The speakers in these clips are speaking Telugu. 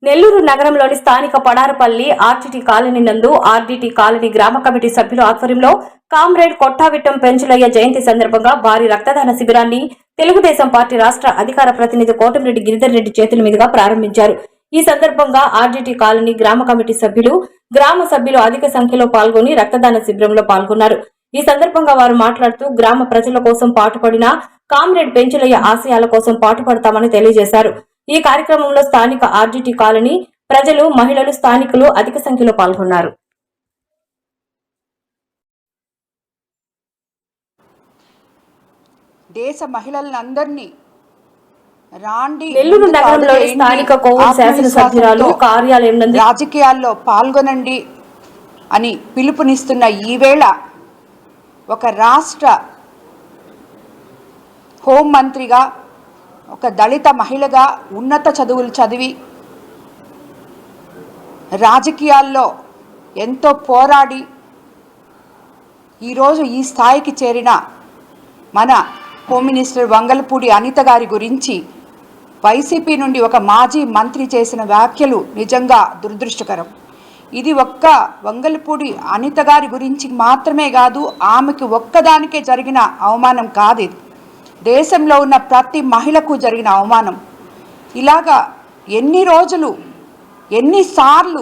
నెల్లూరు నగరంలోని స్థానిక పడారపల్లి ఆర్టీటీ కాలనీ నందు ఆర్టీటీ కాలనీ గ్రామ కమిటీ సభ్యుల ఆధ్వర్యంలో కామ్రేడ్ కొట్టావిట్టం పెంచులయ్య జయంతి సందర్భంగా భారీ రక్తదాన శిబిరాన్ని తెలుగుదేశం పార్టీ రాష్ట్ర అధికార ప్రతినిధి కోటమిరెడ్డి గిరిధర్ రెడ్డి చేతుల మీదుగా ప్రారంభించారు. ఈ సందర్భంగా ఆర్టీటీ కాలనీ గ్రామ కమిటీ సభ్యులు, గ్రామ సభ్యులు అధిక సంఖ్యలో పాల్గొని రక్తదాన శిబిరంలో పాల్గొన్నారు. ఈ సందర్భంగా వారు మాట్లాడుతూ గ్రామ ప్రజల కోసం పాటుపడిన కామ్రేడ్ పెంచులయ్య ఆశయాల కోసం పాటుపడతామని తెలియజేశారు. ఈ కార్యక్రమంలో స్థానిక ఆర్టీటీ కాలనీ ప్రజలు, మహిళలు, స్థానికులు అధిక సంఖ్యలో పాల్గొన్నారు. దేశ మహిళలందరినీ రాండి నెల్లూరు నగరంలోని స్థానిక కోవూరు శాసనసభ్యురాలు కార్యాలయం నందు రాజకీయాల్లో పాల్గొనండి అని పిలుపునిస్తున్న ఈ వేళ ఒక రాష్ట్ర హోంమంత్రిగా, ఒక దళిత మహిళగా ఉన్నత చదువులు చదివి రాజకీయాల్లో ఎంతో పోరాడి ఈరోజు ఈ స్థాయికి చేరిన మన హోమ్ మినిస్టర్ వంగలపూడి అనిత గారి గురించి వైసీపీ నుండి ఒక మాజీ మంత్రి చేసిన వ్యాఖ్యలు నిజంగా దురదృష్టకరం. ఇది ఒక్క వంగలపూడి అనిత గారి గురించి మాత్రమే కాదు, ఆమెకు ఒక్కదానికే జరిగిన అవమానం కాదు, ఇది దేశంలో ఉన్న ప్రతి మహిళకు జరిగిన అవమానం. ఇలాగా ఎన్ని రోజులు, ఎన్నిసార్లు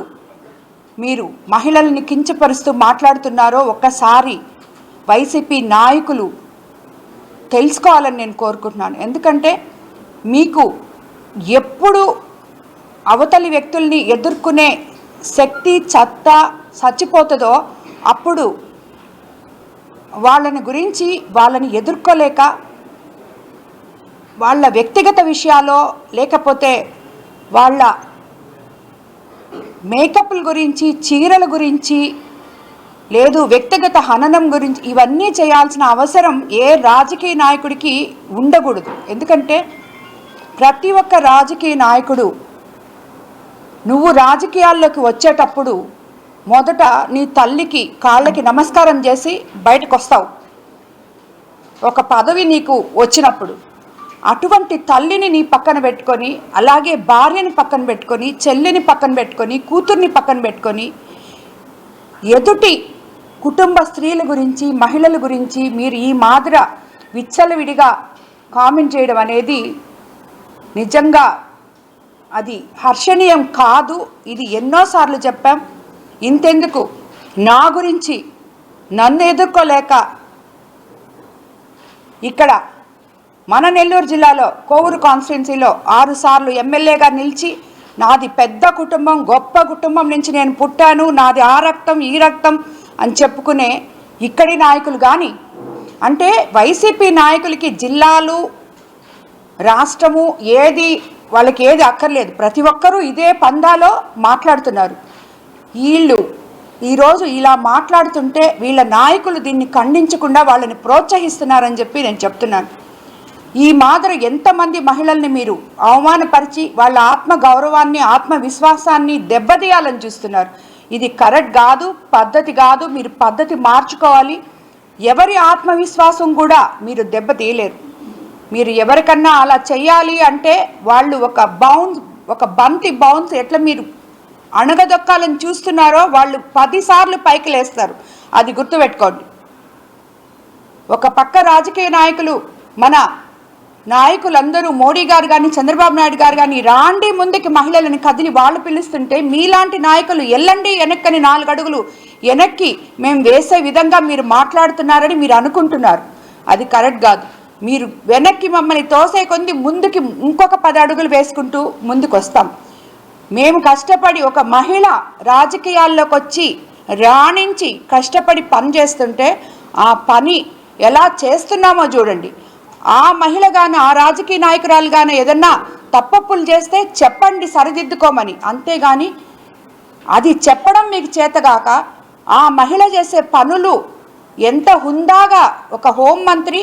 మీరు మహిళల్ని కించపరుస్తూ మాట్లాడుతున్నారో ఒక్కసారి వైసీపీ నాయకులు తెలుసుకోవాలని నేను కోరుకుంటున్నాను. ఎందుకంటే మీకు ఎప్పుడు అవతలి వ్యక్తుల్ని ఎదుర్కొనే శక్తి చచ్చిపోతుందో అప్పుడు వాళ్ళని ఎదుర్కోలేక వాళ్ళ వ్యక్తిగత విషయాల్లో, లేకపోతే వాళ్ళ మేకప్ల గురించి, చీరల గురించి, లేదు వ్యక్తిగత హననం గురించి ఇవన్నీ చేయాల్సిన అవసరం ఏ రాజకీయ నాయకుడికి ఉండకూడదు. ఎందుకంటే ప్రతి ఒక్క రాజకీయ నాయకుడు నువ్వు రాజకీయాల్లోకి వచ్చేటప్పుడు మొదట నీ తల్లికి కాళ్ళకి నమస్కారం చేసి బయటకు వస్తావు. ఒక పదవి నీకు వచ్చినప్పుడు అటువంటి తల్లిని నీ పక్కన పెట్టుకొని, అలాగే భార్యని పక్కన పెట్టుకొని, చెల్లిని పక్కన పెట్టుకొని, కూతుర్ని పక్కన పెట్టుకొని ఎదుటి కుటుంబ స్త్రీల గురించి, మహిళల గురించి మీరు ఈ మాదిర విచ్చలవిడిగా కామెంట్ చేయడం అనేది నిజంగా అది హర్షణీయం కాదు. ఇది ఎన్నోసార్లు చెప్పాం. ఇంతెందుకు, నా గురించి నన్ను ఎదుర్కోలేక ఇక్కడ మన నెల్లూరు జిల్లాలో కోవూరు కాన్స్టిట్యున్సీలో 6 సార్లు ఎమ్మెల్యేగా నిలిచి, నాది పెద్ద కుటుంబం, గొప్ప కుటుంబం నుంచి నేను పుట్టాను, నాది ఆ రక్తం ఈ రక్తం అని చెప్పుకునే ఇక్కడి నాయకులు కానీ, అంటే వైసీపీ నాయకులకి జిల్లాలు, రాష్ట్రము ఏది వాళ్ళకి ఏది అక్కర్లేదు. ప్రతి ఒక్కరూ ఇదే పందాలో మాట్లాడుతున్నారు. వీళ్ళు ఈరోజు ఇలా మాట్లాడుతుంటే వీళ్ళ నాయకులు దీన్ని ఖండించకుండా వాళ్ళని ప్రోత్సహిస్తున్నారని చెప్పి నేను చెప్తున్నాను. ఈ మాదిరి ఎంతమంది మహిళల్ని మీరు అవమానపరిచి వాళ్ళ ఆత్మ గౌరవాన్ని, ఆత్మవిశ్వాసాన్ని దెబ్బతీయాలని చూస్తున్నారు. ఇది కరెక్ట్ కాదు, పద్ధతి కాదు. మీరు పద్ధతి మార్చుకోవాలి. ఎవరి ఆత్మవిశ్వాసం కూడా మీరు దెబ్బతీయలేరు. మీరు ఎవరికన్నా అలా చెయ్యాలి అంటే వాళ్ళు ఒక బంతి బౌన్స్ ఎట్లా మీరు అణగదొక్కాలని చూస్తున్నారో వాళ్ళు 10 సార్లు పైకి లేస్తారు. అది గుర్తుపెట్టుకోండి. ఒక పక్క రాజకీయ నాయకులు, మన నాయకులందరూ మోడీ గారు కానీ, చంద్రబాబు నాయుడు గారు కానీ రాండి ముందుకి మహిళలను కదిలి వాళ్ళు పిలుస్తుంటే, మీలాంటి నాయకులు ఎల్లండి వెనక్కని 4 అడుగులు వెనక్కి మేము వేసే విధంగా మీరు మాట్లాడుతున్నారని మీరు అనుకుంటున్నారు. అది కరెక్ట్ కాదు. మీరు వెనక్కి మమ్మల్ని తోసే కొంది ముందుకి ఇంకొక 10 అడుగులు వేసుకుంటూ ముందుకు వస్తాం. మేము కష్టపడి ఒక మహిళ రాజకీయాల్లోకి వచ్చి రాణించి కష్టపడి పని చేస్తుంటే ఆ పని ఎలా చేస్తున్నామో చూడండి. ఆ మహిళ గాను, ఆ రాజకీయ నాయకురాలు గాను ఏదన్నా తప్పప్పులు చేస్తే చెప్పండి, సరిదిద్దుకోమని. అంతేగాని అది చెప్పడం మీకు చేతగాక ఆ మహిళ చేసే పనులు ఎంత హుందాగా, ఒక హోంమంత్రి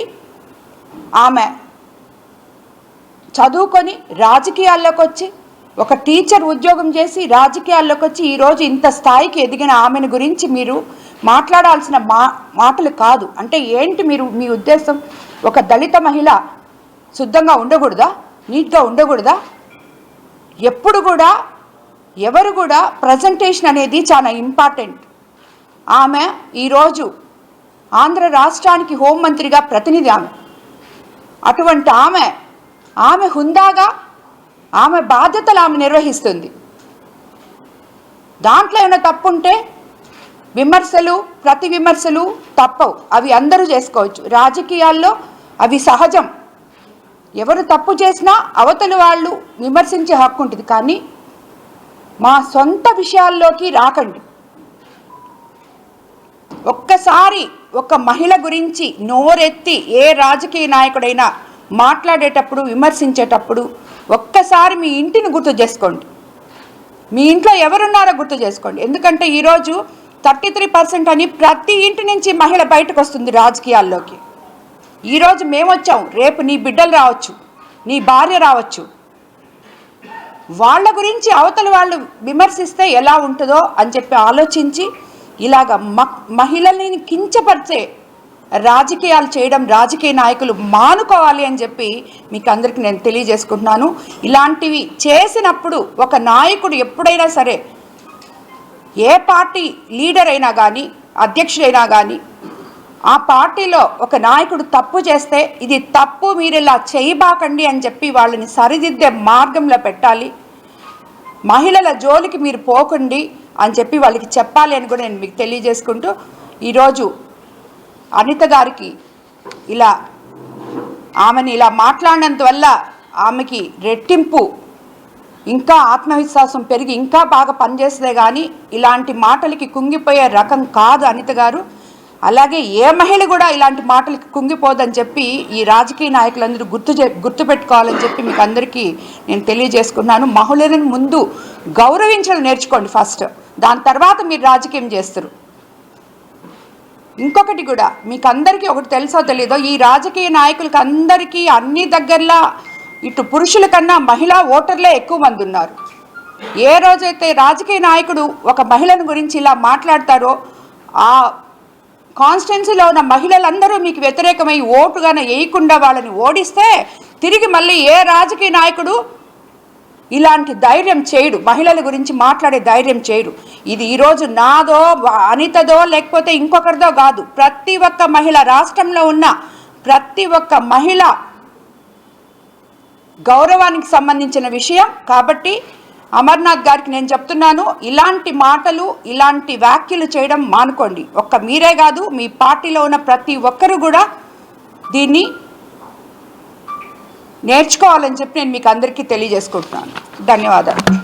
ఆమె చదువుకొని రాజకీయాల్లోకి వచ్చి, ఒక టీచర్ ఉద్యోగం చేసి రాజకీయాల్లోకి వచ్చి ఈరోజు ఇంత స్థాయికి ఎదిగిన ఆమెను గురించి మీరు మాట్లాడాల్సిన మాటలు కాదు. అంటే ఏంటి మీ ఉద్దేశం? ఒక దళిత మహిళ శుద్ధంగా ఉండకూడదా? నీట్గా ఉండకూడదా? ఎప్పుడు కూడా ఎవరు కూడా ప్రజెంటేషన్ అనేది చాలా ఇంపార్టెంట్. ఆమె ఈరోజు ఆంధ్ర రాష్ట్రానికి హోంమంత్రిగా ప్రతినిధి. అటువంటి ఆమె హుందాగా ఆమె బాధ్యతలు ఆమె నిర్వహిస్తుంది. దాంట్లో ఏమైనా తప్పుంటే విమర్శలు, ప్రతి విమర్శలు తప్పవు, అవి అందరూ చేసుకోవచ్చు. రాజకీయాల్లో అవి సహజం. ఎవరు తప్పు చేసినా అవతలి వాళ్ళు విమర్శించే హక్కు ఉంటుంది. కానీ మా సొంత విషయాల్లోకి రాకండి. ఒక్కసారి ఒక మహిళ గురించి నోరెత్తి ఏ రాజకీయ నాయకుడైనా మాట్లాడేటప్పుడు, విమర్శించేటప్పుడు ఒక్కసారి మీ ఇంటిని గుర్తు చేసుకోండి. మీ ఇంట్లో ఎవరున్నారో గుర్తు చేసుకోండి. ఎందుకంటే ఈరోజు 33% అని ప్రతి ఇంటి నుంచి మహిళ బయటకు వస్తుంది రాజకీయాల్లోకి. ఈరోజు మేము వచ్చాం, రేపు నీ బిడ్డలు రావచ్చు, నీ భార్య రావచ్చు. వాళ్ళ గురించి అవతల వాళ్ళు విమర్శిస్తే ఎలా ఉంటుందో అని చెప్పి ఆలోచించి ఇలాగ మహిళల్ని కించపరిచే రాజకీయాలు చేయడం రాజకీయ నాయకులు మానుకోవాలి అని చెప్పి మీకు అందరికీ నేను తెలియజేసుకుంటున్నాను. ఇలాంటివి చేసినప్పుడు ఒక నాయకుడు ఎప్పుడైనా సరే, ఏ పార్టీ లీడర్ అయినా కానీ, అధ్యక్షుడైనా కానీ, ఆ పార్టీలో ఒక నాయకుడు తప్పు చేస్తే ఇది తప్పు, మీరు ఇలా చేయబాకండి అని చెప్పి వాళ్ళని సరిదిద్దే మార్గంలో పెట్టాలి. మహిళల జోలికి మీరు పోకండి అని చెప్పి వాళ్ళకి చెప్పాలి అని కూడా నేను మీకు తెలియజేసుకుంటూ, ఈరోజు అనిత గారికి ఆమెని ఇలా మాట్లాడినందువల్ల ఆమెకి రెట్టింపు ఇంకా ఆత్మవిశ్వాసం పెరిగి ఇంకా బాగా పనిచేస్తే కానీ ఇలాంటి మాటలకి కుంగిపోయే రకం కాదు అనిత గారు. అలాగే ఏ మహిళ కూడా ఇలాంటి మాటలకి కుంగిపోదని చెప్పి ఈ రాజకీయ నాయకులందరూ గుర్తుపెట్టుకోవాలని చెప్పి మీకు అందరికీ నేను తెలియజేసుకున్నాను. మహిళలను ముందు గౌరవించడం నేర్చుకోండి ఫస్ట్, దాని తర్వాత మీరు రాజకీయం చేస్తారు. ఇంకొకటి కూడా మీకు అందరికీ ఒకటి తెలుసో తెలీదో, ఈ రాజకీయ నాయకులకి అందరికీ అన్ని దగ్గరలా ఇటు పురుషుల కన్నా మహిళా ఓటర్లే ఎక్కువ మంది ఉన్నారు. ఏ రోజైతే రాజకీయ నాయకుడు ఒక మహిళను గురించి ఇలా మాట్లాడతారో ఆ కాన్స్టిట్యున్సీలో ఉన్న మహిళలందరూ మీకు వ్యతిరేకమై ఓటుగానే వేయకుండా వాళ్ళని ఓడిస్తే తిరిగి మళ్ళీ ఏ రాజకీయ నాయకుడు ఇలాంటి ధైర్యం చేయడు, మహిళల గురించి మాట్లాడే ధైర్యం చేయడు. ఇది ఈరోజు నాదో, అనితదో, లేకపోతే ఇంకొకరిదో కాదు, ప్రతి ఒక్క మహిళ, రాష్ట్రంలో ఉన్న ప్రతి ఒక్క మహిళ గౌరవానికి సంబంధించిన విషయం. కాబట్టి అమర్నాథ్ గారికి నేను చెప్తున్నాను, ఇలాంటి మాటలు, ఇలాంటి వ్యాఖ్యలు చేయడం మానుకోండి. ఒక్క మీరే కాదు, మీ పార్టీలో ఉన్న ప్రతి ఒక్కరు కూడా దీన్ని నేర్చుకోవాలని చెప్పి నేను మీకు అందరికీ తెలియజేసుకుంటున్నాను. ధన్యవాదాలు.